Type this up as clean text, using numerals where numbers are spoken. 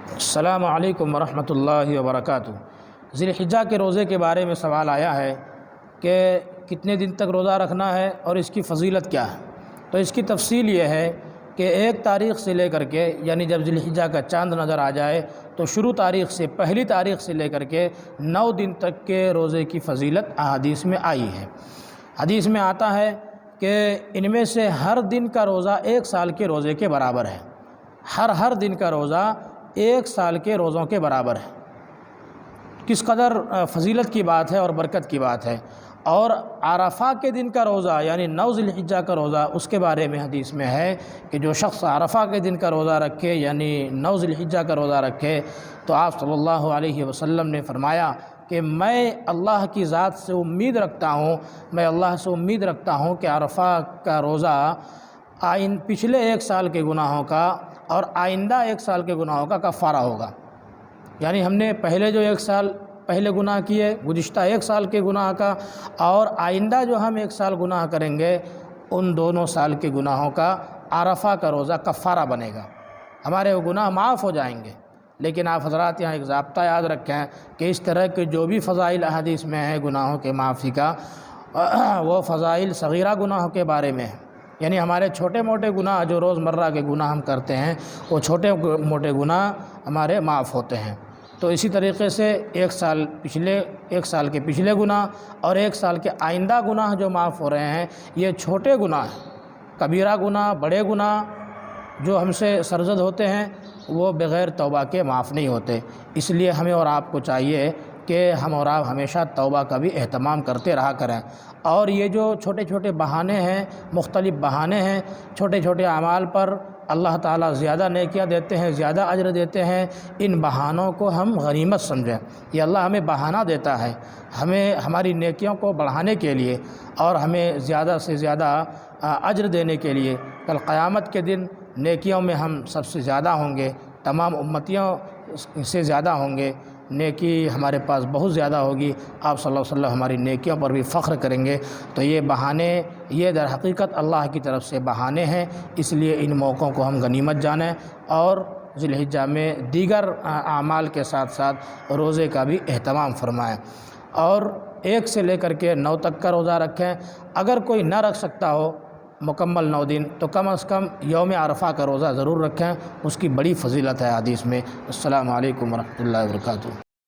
السلام علیکم ورحمۃ اللہ وبرکاتہ۔ ذی الحجہ کے روزے کے بارے میں سوال آیا ہے کہ کتنے دن تک روزہ رکھنا ہے اور اس کی فضیلت کیا ہے۔ تو اس کی تفصیل یہ ہے کہ 1 تاریخ سے لے کر کے یعنی جب ذی الحجہ کا چاند نظر آ جائے تو شروع تاریخ سے پہلی تاریخ سے لے کر کے 9 دن تک کے روزے کی فضیلت احادیث میں آئی ہے۔ حدیث میں آتا ہے کہ ان میں سے ہر دن کا روزہ 1 سال کے روزے کے برابر ہے۔ ہر دن کا روزہ 1 سال کے روزوں کے برابر ہے۔ کس قدر فضیلت کی بات ہے اور برکت کی بات ہے۔ اور عرفہ کے دن کا روزہ یعنی 9 ذی الحجہ کا روزہ، اس کے بارے میں حدیث میں ہے کہ جو شخص عرفہ کے دن کا روزہ رکھے یعنی 9 ذی الحجہ کا روزہ رکھے تو آپ صلی اللہ علیہ وسلم نے فرمایا کہ میں اللہ کی ذات سے امید رکھتا ہوں کہ عرفہ کا روزہ پچھلے 1 سال کے گناہوں کا اور آئندہ 1 سال کے گناہوں کا کفارہ ہوگا۔ یعنی ہم نے پہلے جو 1 سال پہلے گناہ کیے، گزشتہ 1 سال کے گناہ کا، اور آئندہ جو ہم 1 سال گناہ کریں گے ان دونوں سال کے گناہوں کا عرفہ کا روزہ کفارہ بنے گا، ہمارے وہ گناہ معاف ہو جائیں گے۔ لیکن آپ حضرات یہاں ایک ضابطہ یاد رکھیں کہ اس طرح کے جو بھی فضائل احادیث میں ہیں گناہوں کے معافی کا، وہ فضائل صغیرہ گناہوں کے بارے میں ہے۔ یعنی ہمارے چھوٹے موٹے گناہ جو روزمرہ کے گناہ ہم کرتے ہیں وہ چھوٹے موٹے گناہ ہمارے معاف ہوتے ہیں۔ تو اسی طریقے سے 1 سال کے پچھلے گناہ اور 1 سال کے آئندہ گناہ جو معاف ہو رہے ہیں یہ چھوٹے گناہ ہیں۔ کبیرہ گناہ، بڑے گناہ جو ہم سے سرزد ہوتے ہیں وہ بغیر توبہ کے معاف نہیں ہوتے۔ اس لیے ہمیں اور آپ کو چاہیے کہ ہم اور آپ ہمیشہ توبہ کا بھی اہتمام کرتے رہا کریں۔ اور یہ جو چھوٹے چھوٹے بہانے ہیں، مختلف بہانے ہیں، چھوٹے چھوٹے اعمال پر اللہ تعالیٰ زیادہ نیکیاں دیتے ہیں، زیادہ اجر دیتے ہیں، ان بہانوں کو ہم غنیمت سمجھیں۔ یہ اللہ ہمیں بہانہ دیتا ہے ہمیں ہماری نیکیوں کو بڑھانے کے لیے اور ہمیں زیادہ سے زیادہ اجر دینے کے لیے۔ کل قیامت کے دن نیکیوں میں ہم سب سے زیادہ ہوں گے، تمام امتیوں سے زیادہ ہوں گے، نیکی ہمارے پاس بہت زیادہ ہوگی۔ آپ صلی اللہ علیہ وسلم ہماری نیکیوں پر بھی فخر کریں گے۔ تو یہ بہانے یہ در حقیقت اللہ کی طرف سے بہانے ہیں، اس لیے ان موقعوں کو ہم غنیمت جانیں اور ذی الحجہ میں دیگر اعمال کے ساتھ ساتھ روزے کا بھی اہتمام فرمائیں۔ اور 1 سے لے کر کے 9 تک کا روزہ رکھیں۔ اگر کوئی نہ رکھ سکتا ہو مکمل 9 دن تو کم از کم یوم عرفہ کا روزہ ضرور رکھیں، اس کی بڑی فضیلت ہے حدیث میں۔ السلام علیکم ورحمۃ اللہ وبرکاتہ۔